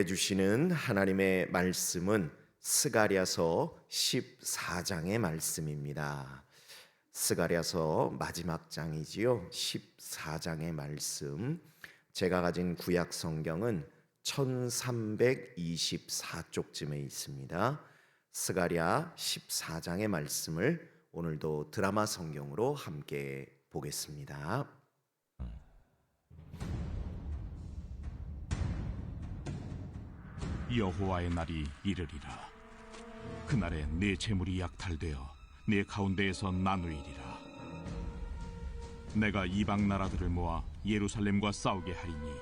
주시는 하나님의 말씀은 스가랴서 14장의 말씀입니다. 스가랴서 마지막 장이지요. 14장의 말씀. 제가 가진 구약 성경은 1324쪽쯤에 있습니다. 스가랴 14장의 말씀을 오늘도 드라마 성경으로 함께 보겠습니다. 여호와의 날이 이르리라. 그날에 내 재물이 약탈되어 내 가운데에서 나누이리라. 내가 이방 나라들을 모아 예루살렘과 싸우게 하리니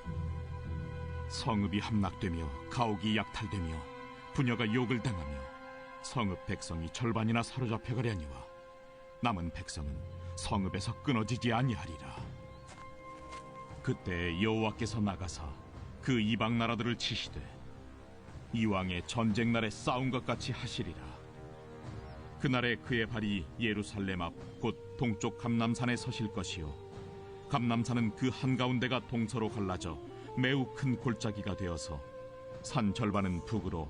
성읍이 함락되며 가옥이 약탈되며 부녀가 욕을 당하며 성읍 백성이 절반이나 사로잡혀 가려니와 남은 백성은 성읍에서 끊어지지 아니하리라. 그때 여호와께서 나가사 그 이방 나라들을 치시되 이왕의 전쟁 날에 싸운 것 같이 하시리라. 그날에 그의 발이 예루살렘 앞 곧 동쪽 감람산에 서실 것이요 감람산은 그 한가운데가 동서로 갈라져 매우 큰 골짜기가 되어서 산 절반은 북으로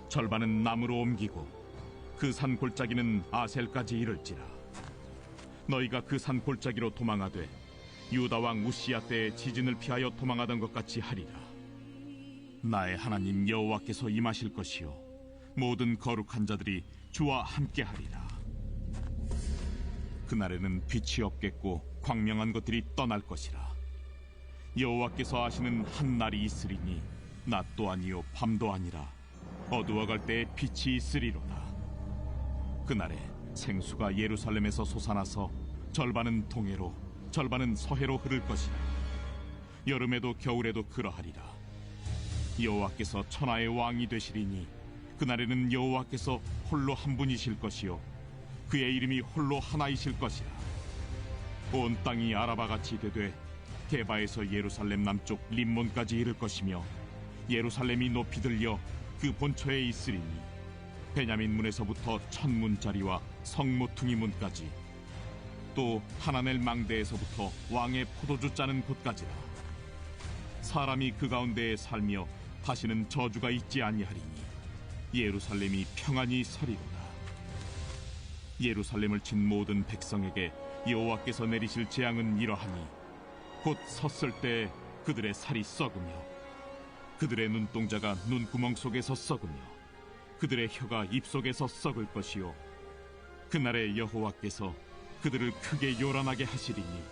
절반은 남으로 옮기고 그 산 골짜기는 아셀까지 이를지라. 너희가 그 산 골짜기로 도망하되 유다 왕 우시야 때의 지진을 피하여 도망하던 것 같이 하리라. 나의 하나님 여호와께서 임하실 것이요 모든 거룩한 자들이 주와 함께하리라. 그날에는 빛이 없겠고 광명한 것들이 떠날 것이라. 여호와께서 하시는 한 날이 있으리니 낮도 아니요 밤도 아니라 어두워갈 때에 빛이 있으리로다. 그날에 생수가 예루살렘에서 솟아나서 절반은 동해로 절반은 서해로 흐를 것이라. 여름에도 겨울에도 그러하리라. 여호와께서 천하의 왕이 되시리니 그날에는 여호와께서 홀로 한 분이실 것이요 그의 이름이 홀로 하나이실 것이라. 온 땅이 아라바같이 되되 게바에서 예루살렘 남쪽 림몬까지 이를 것이며 예루살렘이 높이 들려 그 본처에 있으리니 베냐민 문에서부터 천문짜리와 성모퉁이 문까지 또 하나넬 망대에서부터 왕의 포도주 짜는 곳까지라. 사람이 그 가운데에 살며 다시는 저주가 있지 아니하리니 예루살렘이 평안히 서리로다. 예루살렘을 친 모든 백성에게 여호와께서 내리실 재앙은 이러하니 곧 섰을 때 그들의 살이 썩으며 그들의 눈동자가 눈구멍 속에서 썩으며 그들의 혀가 입속에서 썩을 것이요 그날에 여호와께서 그들을 크게 요란하게 하시리니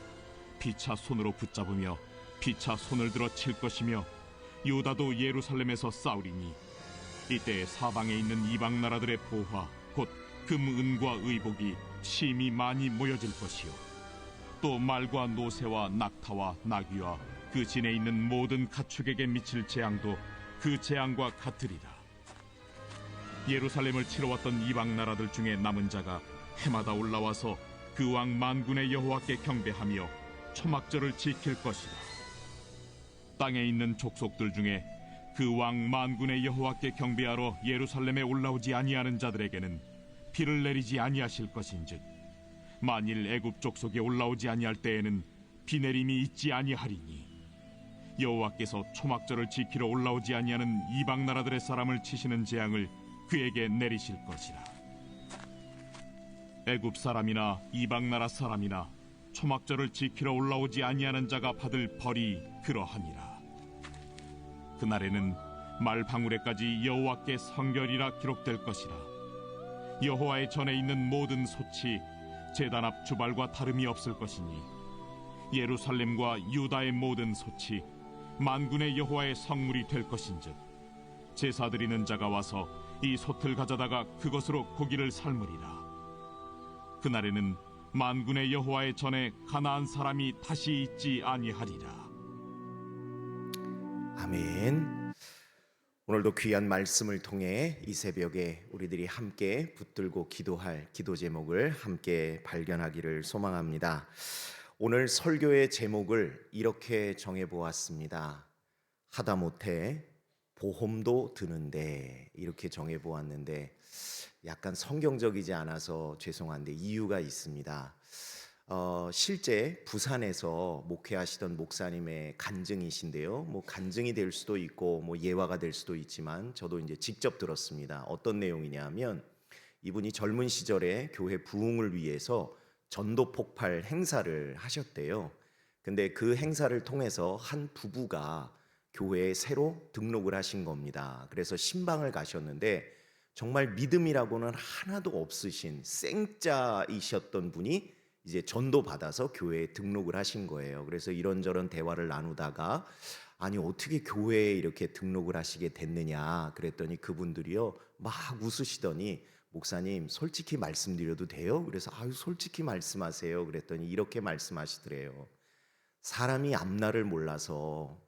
피차 손으로 붙잡으며 피차 손을 들어 칠 것이며 유다도 예루살렘에서 싸우리니 이때 사방에 있는 이방 나라들의 보화 곧 금, 은과 의복이 심히 많이 모여질 것이요 또 말과 노새와 낙타와 나귀와 그 진에 있는 모든 가축에게 미칠 재앙도 그 재앙과 같으리라. 예루살렘을 치러 왔던 이방 나라들 중에 남은 자가 해마다 올라와서 그 왕 만군의 여호와께 경배하며 초막절을 지킬 것이다. 땅에 있는 족속들 중에 그 왕 만군의 여호와께 경배하러 예루살렘에 올라오지 아니하는 자들에게는 비를 내리지 아니하실 것인즉 만일 애굽 족속에 올라오지 아니할 때에는 비 내림이 있지 아니하리니 여호와께서 초막절을 지키러 올라오지 아니하는 이방 나라들의 사람을 치시는 재앙을 그에게 내리실 것이라. 애굽 사람이나 이방 나라 사람이나 초막절을 지키러 올라오지 아니하는 자가 받을 벌이 그러하니라. 그날에는 말 방울에까지 여호와께 성결이라 기록될 것이라. 여호와의 전에 있는 모든 솥이 제단 앞 주발과 다름이 없을 것이니 예루살렘과 유다의 모든 솥이 만군의 여호와의 성물이 될 것인즉 제사 드리는 자가 와서 이 솥을 가져다가 그것으로 고기를 삶으리라. 그날에는 만군의 여호와의 전에 가나안 사람이 다시 있지 아니하리라. 아멘. 오늘도 귀한 말씀을 통해 이 새벽에 우리들이 함께 붙들고 기도할 기도 제목을 함께 발견하기를 소망합니다. 오늘 설교의 제목을 이렇게 정해보았습니다. 하다못해 보험도 드는데, 이렇게 정해보았는데 약간 성경적이지 않아서 죄송한데 이유가 있습니다. 실제 부산에서 목회하시던 목사님의 간증이신데요. 뭐 간증이 될 수도 있고 뭐 예화가 될 수도 있지만 저도 이제 직접 들었습니다. 어떤 내용이냐면 이분이 젊은 시절에 교회 부흥을 위해서 전도 폭발 행사를 하셨대요. 근데 그 행사를 통해서 한 부부가 교회에 새로 등록을 하신 겁니다. 그래서 신방을 가셨는데 정말 믿음이라고는 하나도 없으신 생짜이셨던 분이 이제 전도 받아서 교회에 등록을 하신 거예요. 그래서 이런저런 대화를 나누다가 아니 어떻게 교회에 이렇게 등록을 하시게 됐느냐 그랬더니 그분들이요 막 웃으시더니 목사님 솔직히 말씀드려도 돼요? 그래서 아유 솔직히 말씀하세요. 그랬더니 이렇게 말씀하시더래요. 사람이 앞날을 몰라서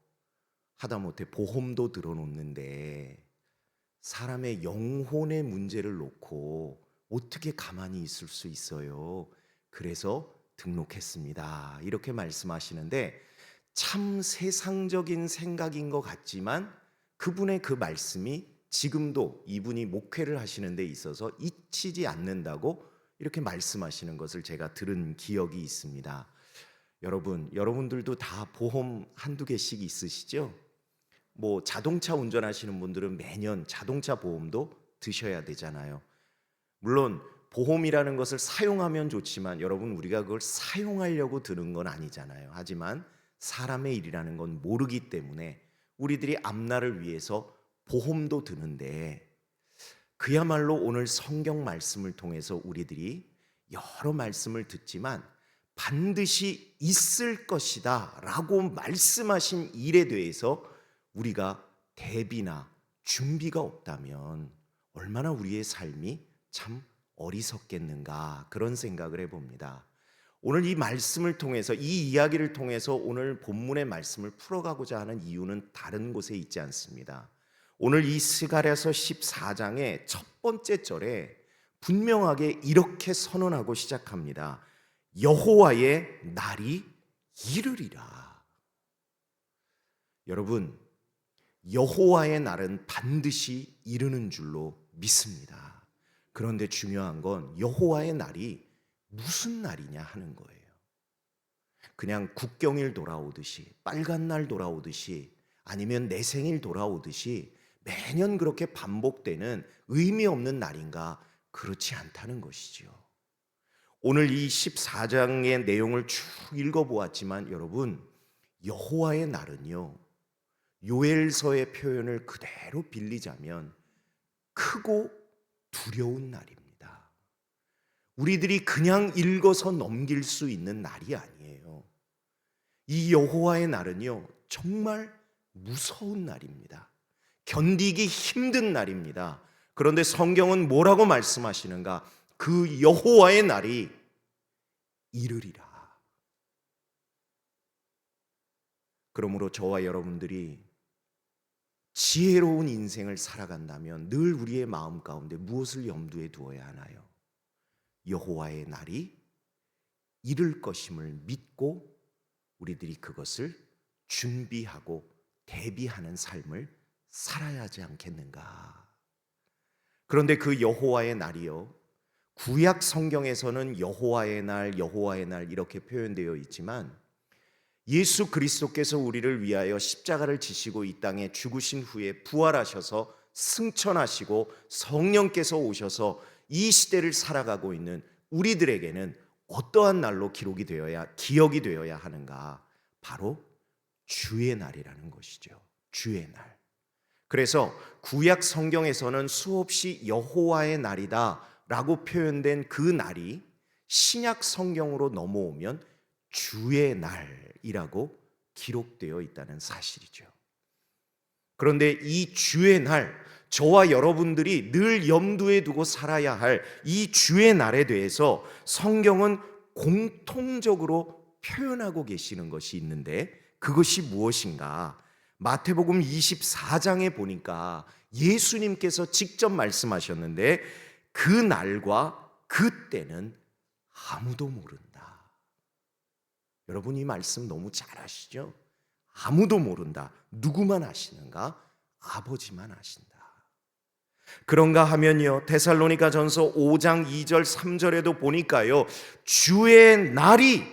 하다못해 보험도 들어놓는데 사람의 영혼의 문제를 놓고 어떻게 가만히 있을 수 있어요? 그래서 등록했습니다. 이렇게 말씀하시는데 참 세상적인 생각인 것 같지만 그분의 그 말씀이 지금도 이분이 목회를 하시는 데 있어서 잊히지 않는다고 이렇게 말씀하시는 것을 제가 들은 기억이 있습니다. 여러분들도 다 보험 한두 개씩 있으시죠? 뭐 자동차 운전하시는 분들은 매년 자동차 보험도 드셔야 되잖아요. 물론 보험이라는 것을 사용하면 좋지만 여러분 우리가 그걸 사용하려고 드는 건 아니잖아요. 하지만 사람의 일이라는 건 모르기 때문에 우리들이 앞날을 위해서 보험도 드는데 그야말로 오늘 성경 말씀을 통해서 우리들이 여러 말씀을 듣지만 반드시 있을 것이다 라고 말씀하신 일에 대해서 우리가 대비나 준비가 없다면 얼마나 우리의 삶이 참 어리석겠는가 그런 생각을 해봅니다. 오늘 이 말씀을 통해서 이 이야기를 통해서 오늘 본문의 말씀을 풀어가고자 하는 이유는 다른 곳에 있지 않습니다. 오늘 이 스가랴서 14장의 첫 번째 절에 분명하게 이렇게 선언하고 시작합니다. 여호와의 날이 이르리라. 여러분 여호와의 날은 반드시 이르는 줄로 믿습니다. 그런데 중요한 건 여호와의 날이 무슨 날이냐 하는 거예요. 그냥 국경일 돌아오듯이 빨간 날 돌아오듯이 아니면 내 생일 돌아오듯이 매년 그렇게 반복되는 의미 없는 날인가? 그렇지 않다는 것이죠. 오늘 이 14장의 내용을 쭉 읽어보았지만 여러분 여호와의 날은요 요엘서의 표현을 그대로 빌리자면 크고 두려운 날입니다. 우리들이 그냥 읽어서 넘길 수 있는 날이 아니에요. 이 여호와의 날은요 정말 무서운 날입니다. 견디기 힘든 날입니다. 그런데 성경은 뭐라고 말씀하시는가? 그 여호와의 날이 이르리라. 그러므로 저와 여러분들이 지혜로운 인생을 살아간다면 늘 우리의 마음 가운데 무엇을 염두에 두어야 하나요? 여호와의 날이 이를 것임을 믿고 우리들이 그것을 준비하고 대비하는 삶을 살아야 하지 않겠는가? 그런데 그 여호와의 날이요 구약 성경에서는 여호와의 날 이렇게 표현되어 있지만 예수 그리스도께서 우리를 위하여 십자가를 지시고 이 땅에 죽으신 후에 부활하셔서 승천하시고 성령께서 오셔서 이 시대를 살아가고 있는 우리들에게는 어떠한 날로 기억이 되어야 하는가? 바로 주의 날이라는 것이죠. 주의 날. 그래서 구약 성경에서는 수없이 여호와의 날이다라고 표현된 그 날이 신약 성경으로 넘어오면 주의 날이라고 기록되어 있다는 사실이죠. 그런데 이 주의 날, 저와 여러분들이 늘 염두에 두고 살아야 할 이 주의 날에 대해서 성경은 공통적으로 표현하고 계시는 것이 있는데 그것이 무엇인가? 마태복음 24장에 보니까 예수님께서 직접 말씀하셨는데 그 날과 그 때는 아무도 모른다. 여러분 이 말씀 너무 잘 아시죠? 아무도 모른다. 누구만 아시는가? 아버지만 아신다. 그런가 하면요, 데살로니가전서 5장 2절 3절에도 보니까요, 주의 날이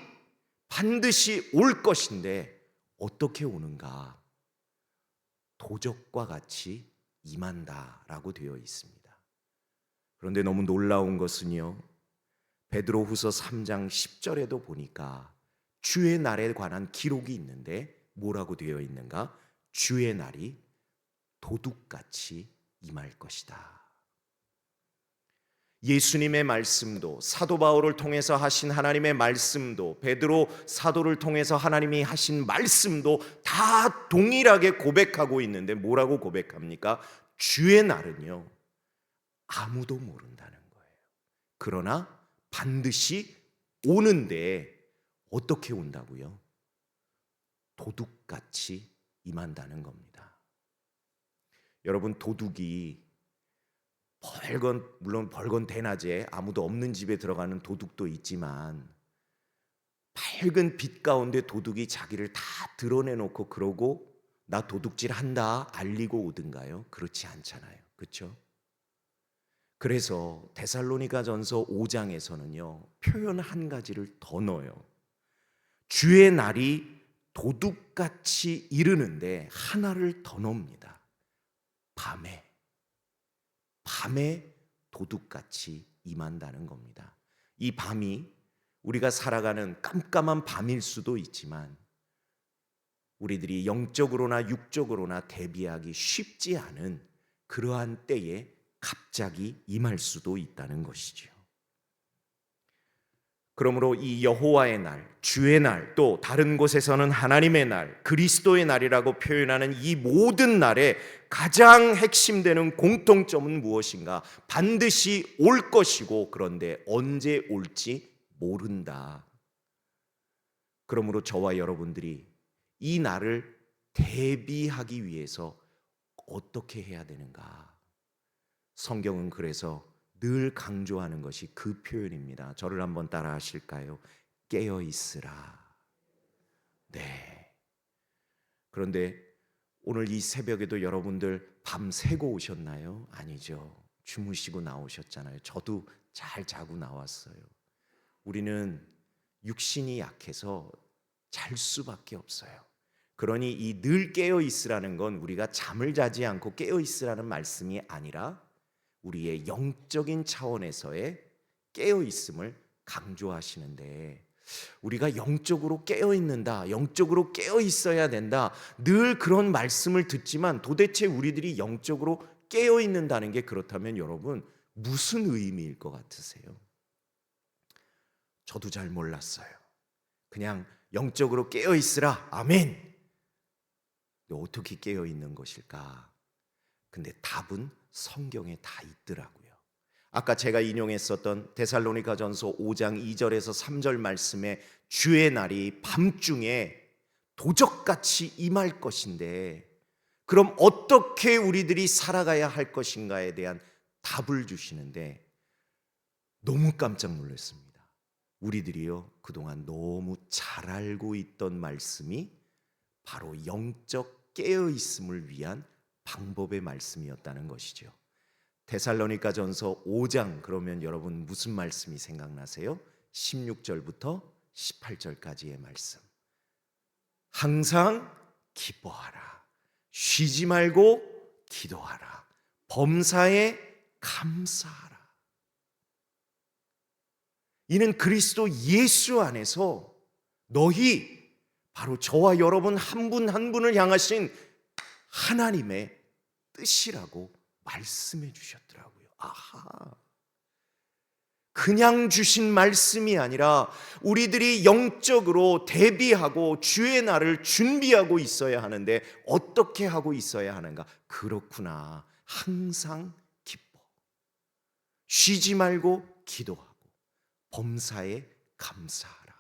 반드시 올 것인데 어떻게 오는가? 도적과 같이 임한다라고 되어 있습니다. 그런데 너무 놀라운 것은요, 베드로후서 3장 10절에도 보니까 주의 날에 관한 기록이 있는데 뭐라고 되어 있는가? 주의 날이 도둑같이 임할 것이다. 예수님의 말씀도, 사도 바울을 통해서 하신 하나님의 말씀도, 베드로 사도를 통해서 하나님이 하신 말씀도 다 동일하게 고백하고 있는데 뭐라고 고백합니까? 주의 날은요, 아무도 모른다는 거예요. 그러나 반드시 오는데 어떻게 온다고요? 도둑같이 임한다는 겁니다. 여러분, 도둑이 물론 벌건 대낮에 아무도 없는 집에 들어가는 도둑도 있지만, 밝은 빛 가운데 도둑이 자기를 다 드러내놓고 그러고 나 도둑질 한다 알리고 오든가요? 그렇지 않잖아요. 그렇죠? 그래서 데살로니가전서 5장에서는요, 표현 한 가지를 더 넣어요. 주의 날이 도둑같이 이르는데 하나를 더 넣습니다. 밤에 도둑같이 임한다는 겁니다. 이 밤이 우리가 살아가는 깜깜한 밤일 수도 있지만 우리들이 영적으로나 육적으로나 대비하기 쉽지 않은 그러한 때에 갑자기 임할 수도 있다는 것이죠. 그러므로 이 여호와의 날, 주의 날, 또 다른 곳에서는 하나님의 날, 그리스도의 날이라고 표현하는 이 모든 날에 가장 핵심되는 공통점은 무엇인가? 반드시 올 것이고, 그런데 언제 올지 모른다. 그러므로 저와 여러분들이 이 날을 대비하기 위해서 어떻게 해야 되는가? 성경은 그래서 늘 강조하는 것이 그 표현입니다. 저를 한번 따라 하실까요? 깨어 있으라. 네. 그런데 오늘 이 새벽에도 여러분들 밤 새고 오셨나요? 아니죠. 주무시고 나오셨잖아요. 저도 잘 자고 나왔어요. 우리는 육신이 약해서 잘 수밖에 없어요. 그러니 이 늘 깨어 있으라는 건 우리가 잠을 자지 않고 깨어 있으라는 말씀이 아니라 우리의 영적인 차원에서의 깨어 있음을 강조하시는데, 우리가 영적으로 깨어 있는다, 영적으로 깨어 있어야 된다, 늘 그런 말씀을 듣지만 도대체 우리들이 영적으로 깨어 있는다는 게 그렇다면 여러분 무슨 의미일 것 같으세요? 저도 잘 몰랐어요. 그냥 영적으로 깨어 있으라, 아멘. 어떻게 깨어 있는 것일까? 근데 답은 성경에 다 있더라고요. 아까 제가 인용했었던 데살로니가전서 5장 2절에서 3절 말씀에 주의 날이 밤중에 도적같이 임할 것인데, 그럼 어떻게 우리들이 살아가야 할 것인가에 대한 답을 주시는데 너무 깜짝 놀랐습니다. 우리들이요, 그동안 너무 잘 알고 있던 말씀이 바로 영적 깨어 있음을 위한 방법의 말씀이었다는 것이죠. 데살로니가전서 5장, 그러면 여러분 무슨 말씀이 생각나세요? 16절부터 18절까지의 말씀. 항상 기뻐하라, 쉬지 말고 기도하라, 범사에 감사하라. 이는 그리스도 예수 안에서 너희, 바로 저와 여러분 한 분 한 분을 향하신 하나님의 뜻이라고 말씀해 주셨더라고요. 아하. 그냥 주신 말씀이 아니라 우리들이 영적으로 대비하고 주의 날을 준비하고 있어야 하는데 어떻게 하고 있어야 하는가? 그렇구나. 항상 기뻐. 쉬지 말고 기도하고 범사에 감사하라.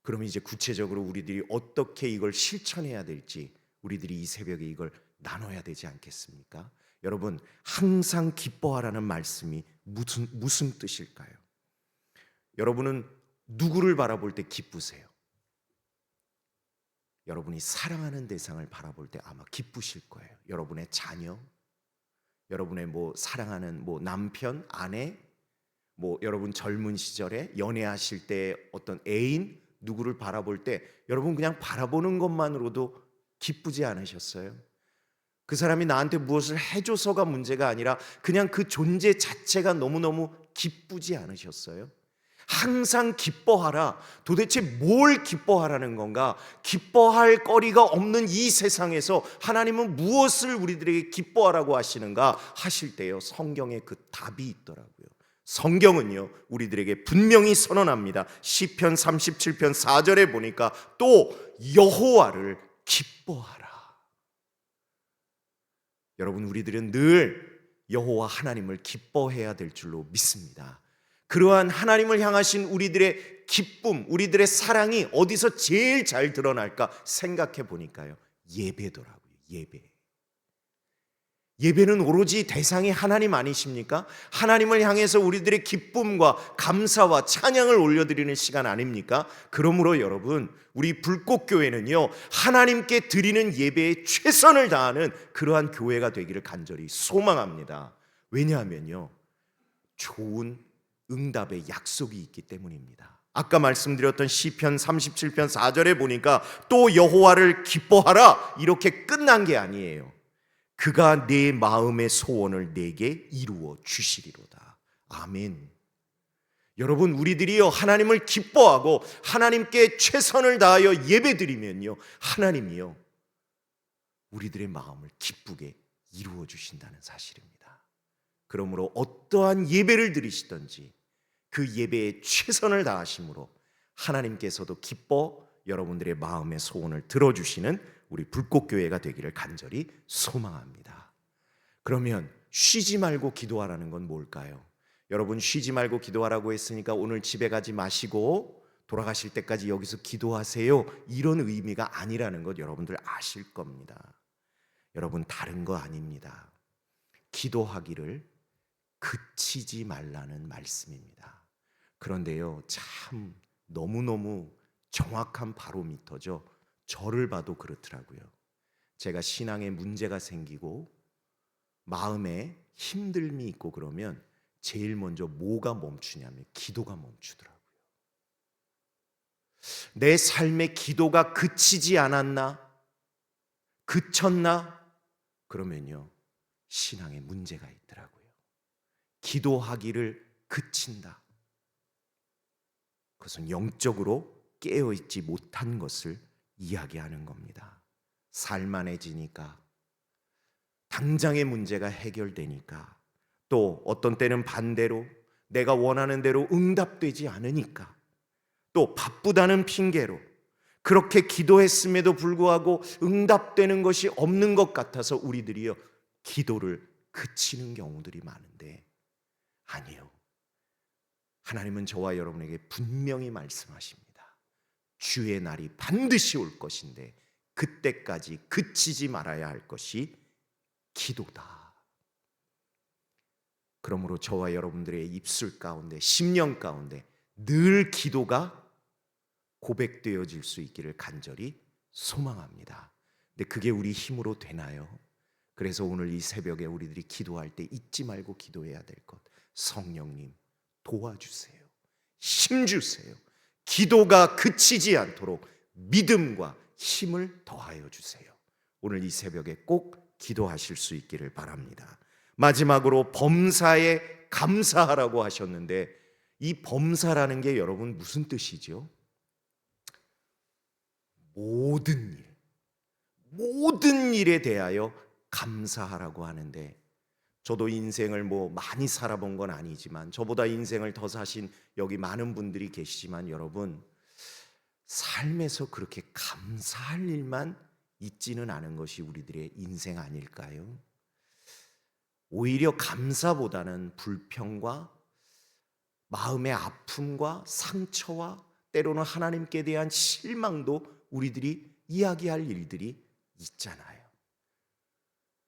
그럼 이제 구체적으로 우리들이 어떻게 이걸 실천해야 될지 우리들이 이 새벽에 이걸 나눠야 되지 않겠습니까? 여러분, 항상 기뻐하라는 말씀이 무슨 뜻일까요? 여러분은 누구를 바라볼 때 기쁘세요? 여러분이 사랑하는 대상을 바라볼 때 아마 기쁘실 거예요. 여러분의 자녀, 여러분의 뭐 사랑하는 뭐 남편, 아내, 뭐 여러분 젊은 시절에 연애하실 때 어떤 애인 누구를 바라볼 때 여러분 그냥 바라보는 것만으로도 기쁘지 않으셨어요? 그 사람이 나한테 무엇을 해줘서가 문제가 아니라 그냥 그 존재 자체가 너무너무 기쁘지 않으셨어요? 항상 기뻐하라. 도대체 뭘 기뻐하라는 건가? 기뻐할 거리가 없는 이 세상에서 하나님은 무엇을 우리들에게 기뻐하라고 하시는가 하실 때요, 성경에 그 답이 있더라고요. 성경은요, 우리들에게 분명히 선언합니다. 시편 37편 4절에 보니까 또 여호와를 기뻐하라. 여러분, 우리들은 늘 여호와 하나님을 기뻐해야 될 줄로 믿습니다. 그러한 하나님을 향하신 우리들의 기쁨, 우리들의 사랑이 어디서 제일 잘 드러날까 생각해 보니까요, 예배더라고요. 예배는 오로지 대상이 하나님 아니십니까? 하나님을 향해서 우리들의 기쁨과 감사와 찬양을 올려드리는 시간 아닙니까? 그러므로 여러분, 우리 불꽃교회는요, 하나님께 드리는 예배에 최선을 다하는 그러한 교회가 되기를 간절히 소망합니다. 왜냐하면요, 좋은 응답의 약속이 있기 때문입니다. 아까 말씀드렸던 시편 37편 4절에 보니까 또 여호와를 기뻐하라 이렇게 끝난 게 아니에요. 그가 내 마음의 소원을 내게 이루어 주시리로다. 아멘. 여러분, 우리들이요, 하나님을 기뻐하고 하나님께 최선을 다하여 예배드리면요, 하나님이요, 우리들의 마음을 기쁘게 이루어 주신다는 사실입니다. 그러므로 어떠한 예배를 드리시든지 그 예배에 최선을 다하심으로 하나님께서도 기뻐 여러분들의 마음의 소원을 들어주시는 우리 불꽃교회가 되기를 간절히 소망합니다. 그러면 쉬지 말고 기도하라는 건 뭘까요? 여러분, 쉬지 말고 기도하라고 했으니까 오늘 집에 가지 마시고 돌아가실 때까지 여기서 기도하세요, 이런 의미가 아니라는 것 여러분들 아실 겁니다. 여러분, 다른 거 아닙니다. 기도하기를 그치지 말라는 말씀입니다. 그런데요, 참 너무너무 정확한 바로미터죠. 저를 봐도 그렇더라고요. 제가 신앙에 문제가 생기고 마음에 힘듦이 있고 그러면 제일 먼저 뭐가 멈추냐면 기도가 멈추더라고요. 내 삶의 기도가 그치지 않았나? 그쳤나? 그러면요, 신앙에 문제가 있더라고요. 기도하기를 그친다. 그것은 영적으로 깨어있지 못한 것을 이야기하는 겁니다. 살만해지니까, 당장의 문제가 해결되니까, 또 어떤 때는 반대로 내가 원하는 대로 응답되지 않으니까, 또 바쁘다는 핑계로 그렇게 기도했음에도 불구하고 응답되는 것이 없는 것 같아서 우리들이요, 기도를 그치는 경우들이 많은데, 아니요, 하나님은 저와 여러분에게 분명히 말씀하십니다. 주의 날이 반드시 올 것인데 그때까지 그치지 말아야 할 것이 기도다. 그러므로 저와 여러분들의 입술 가운데, 심령 가운데 늘 기도가 고백되어질 수 있기를 간절히 소망합니다. 근데 그게 우리 힘으로 되나요? 그래서 오늘 이 새벽에 우리들이 기도할 때 잊지 말고 기도해야 될 것, 성령님 도와주세요. 힘주세요. 기도가 그치지 않도록 믿음과 힘을 더하여 주세요. 오늘 이 새벽에 꼭 기도하실 수 있기를 바랍니다. 마지막으로 범사에 감사하라고 하셨는데, 이 범사라는 게 여러분 무슨 뜻이죠? 모든 일에 대하여 감사하라고 하는데, 저도 인생을 뭐 많이 살아본 건 아니지만 저보다 인생을 더 사신 여기 많은 분들이 계시지만, 여러분, 삶에서 그렇게 감사할 일만 있지는 않은 것이 우리들의 인생 아닐까요? 오히려 감사보다는 불평과 마음의 아픔과 상처와 때로는 하나님께 대한 실망도 우리들이 이야기할 일들이 있잖아요.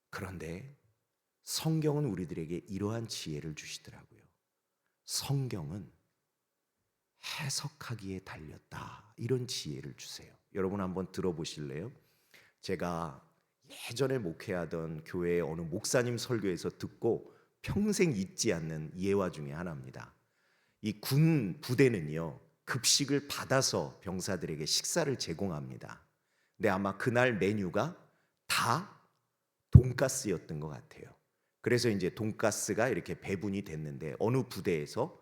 그런데 성경은 우리들에게 이러한 지혜를 주시더라고요. 성경은 해석하기에 달렸다, 이런 지혜를 주세요. 여러분 한번 들어보실래요? 제가 예전에 목회하던 교회의 어느 목사님 설교에서 듣고 평생 잊지 않는 예화 중에 하나입니다. 이 군 부대는요, 급식을 받아서 병사들에게 식사를 제공합니다. 근데 아마 그날 메뉴가 다 돈가스였던 것 같아요. 그래서 이제 돈가스가 이렇게 배분이 됐는데 어느 부대에서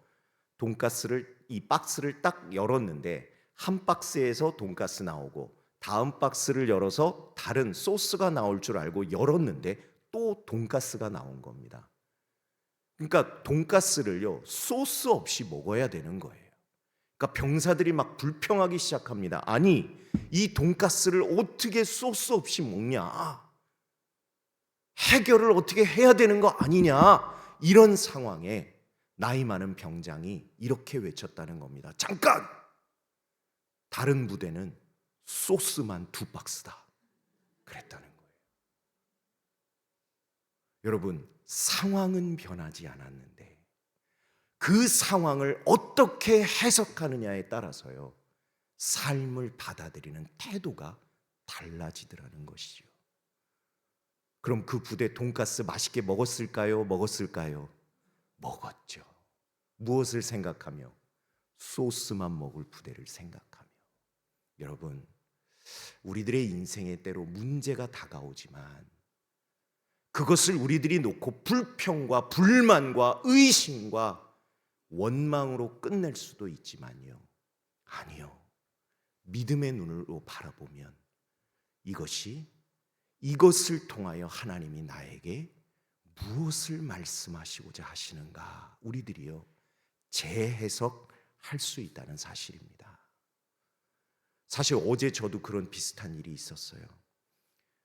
돈가스를 이 박스를 딱 열었는데 한 박스에서 돈가스 나오고 다음 박스를 열어서 다른 소스가 나올 줄 알고 열었는데 또 돈가스가 나온 겁니다. 그러니까 돈가스를요, 소스 없이 먹어야 되는 거예요. 그러니까 병사들이 막 불평하기 시작합니다. 아니, 이 돈가스를 어떻게 소스 없이 먹냐? 해결을 어떻게 해야 되는 거 아니냐? 이런 상황에 나이 많은 병장이 이렇게 외쳤다는 겁니다. 잠깐! 다른 부대는 소스만 2박스다. 그랬다는 거예요. 여러분, 상황은 변하지 않았는데 그 상황을 어떻게 해석하느냐에 따라서요, 삶을 받아들이는 태도가 달라지더라는 것이죠. 그럼 그 부대 돈가스 맛있게 먹었을까요? 먹었을까요? 먹었죠. 무엇을 생각하며? 소스만 먹을 부대를 생각하며. 여러분, 우리들의 인생에 때로 문제가 다가오지만 그것을 우리들이 놓고 불평과 불만과 의심과 원망으로 끝낼 수도 있지만요, 아니요, 믿음의 눈으로 바라보면 이것을 통하여 하나님이 나에게 무엇을 말씀하시고자 하시는가, 우리들이요 재해석할 수 있다는 사실입니다. 사실 어제 저도 그런 비슷한 일이 있었어요.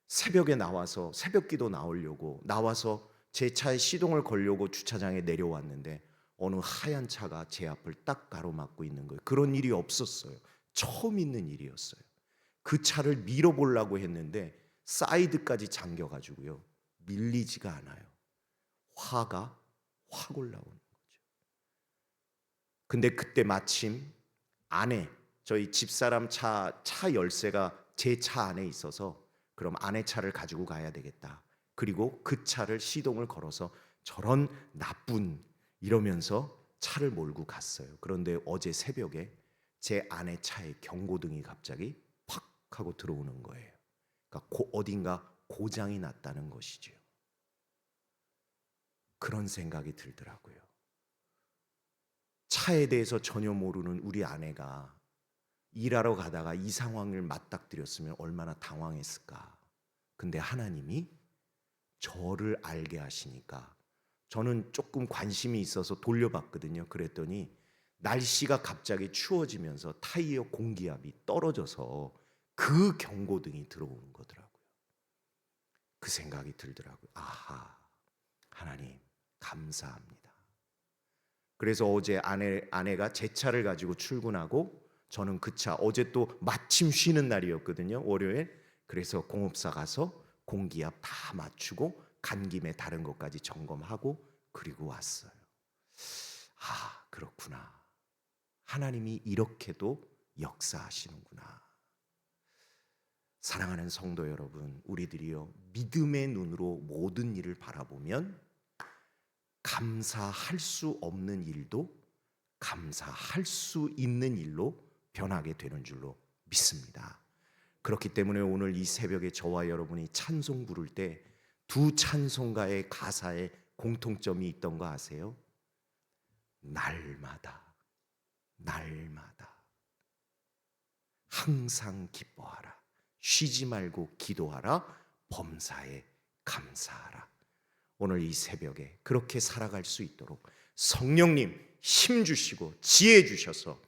새벽에 나와서 새벽기도 나오려고 나와서 제 차에 시동을 걸려고 주차장에 내려왔는데 어느 하얀 차가 제 앞을 딱 가로막고 있는 거예요. 그런 일이 없었어요. 처음 있는 일이었어요. 그 차를 밀어보려고 했는데 사이드까지 잠겨가지고요, 밀리지가 않아요. 화가 확 올라오는 거죠. 근데 그때 마침 아내, 저희 집사람 차 열쇠가 제 차 안에 있어서 그럼 아내 차를 가지고 가야 되겠다. 그리고 그 차를 시동을 걸어서 저런 나쁜 이러면서 차를 몰고 갔어요. 그런데 어제 새벽에 제 아내 차에 경고등이 갑자기 팍 하고 들어오는 거예요. 그러니까 어딘가 고장이 났다는 것이죠. 그런 생각이 들더라고요. 차에 대해서 전혀 모르는 우리 아내가 일하러 가다가 이 상황을 맞닥뜨렸으면 얼마나 당황했을까. 근데 하나님이 저를 알게 하시니까 저는 조금 관심이 있어서 돌려봤거든요. 그랬더니 날씨가 갑자기 추워지면서 타이어 공기압이 떨어져서 그 경고등이 들어오는 거더라고요. 그 생각이 들더라고요. 아하, 하나님 감사합니다. 그래서 어제 아내가 제 차를 가지고 출근하고 저는 그 차, 어제 또 마침 쉬는 날이었거든요, 월요일. 그래서 공업사 가서 공기압 다 맞추고 간 김에 다른 것까지 점검하고 그리고 왔어요. 아, 그렇구나. 하나님이 이렇게도 역사하시는구나. 사랑하는 성도 여러분, 우리들이요 믿음의 눈으로 모든 일을 바라보면 감사할 수 없는 일도 감사할 수 있는 일로 변하게 되는 줄로 믿습니다. 그렇기 때문에 오늘 이 새벽에 저와 여러분이 찬송 부를 때 두 찬송가의 가사에 공통점이 있던 거 아세요? 날마다 항상 기뻐하라, 쉬지 말고 기도하라, 범사에 감사하라. 오늘 이 새벽에 그렇게 살아갈 수 있도록 성령님 힘 주시고 지혜 주셔서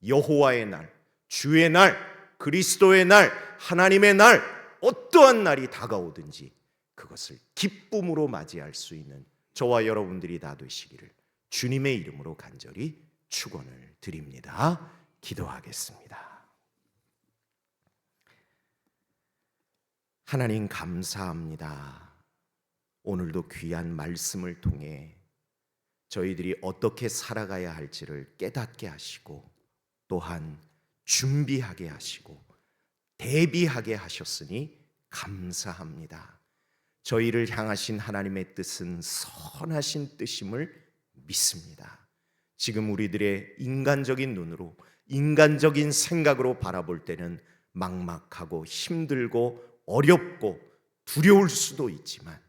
여호와의 날, 주의 날, 그리스도의 날, 하나님의 날, 어떠한 날이 다가오든지 그것을 기쁨으로 맞이할 수 있는 저와 여러분들이 다 되시기를 주님의 이름으로 간절히 축원을 드립니다. 기도하겠습니다. 하나님 감사합니다. 오늘도 귀한 말씀을 통해 저희들이 어떻게 살아가야 할지를 깨닫게 하시고 또한 준비하게 하시고 대비하게 하셨으니 감사합니다. 저희를 향하신 하나님의 뜻은 선하신 뜻임을 믿습니다. 지금 우리들의 인간적인 눈으로, 인간적인 생각으로 바라볼 때는 막막하고 힘들고 어렵고 두려울 수도 있지만,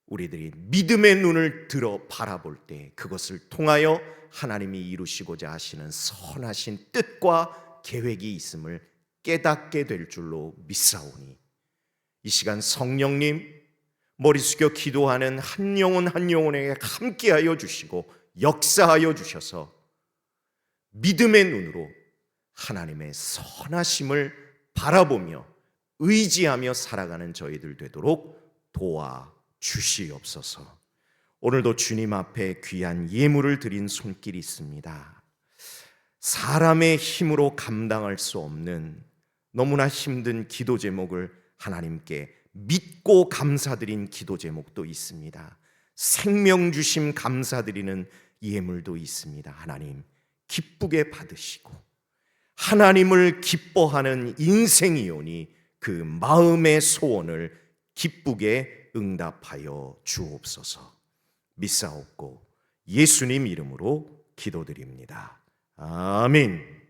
우리들이 믿음의 눈을 들어 바라볼 때 그것을 통하여 하나님이 이루시고자 하시는 선하신 뜻과 계획이 있음을 깨닫게 될 줄로 믿사오니, 이 시간 성령님, 머리 숙여 기도하는 한 영혼 한 영혼에게 함께하여 주시고 역사하여 주셔서 믿음의 눈으로 하나님의 선하심을 바라보며 의지하며 살아가는 저희들 되도록 도와주시옵소서. 오늘도 주님 앞에 귀한 예물을 드린 손길이 있습니다. 사람의 힘으로 감당할 수 없는 너무나 힘든 기도 제목을 하나님께 믿고 감사드린 기도 제목도 있습니다. 생명 주심 감사드리는 예물도 있습니다. 하나님 기쁘게 받으시고 하나님을 기뻐하는 인생이오니 그 마음의 소원을 기쁘게 응답하여 주옵소서. 믿사옵고 예수님 이름으로 기도드립니다. 아멘.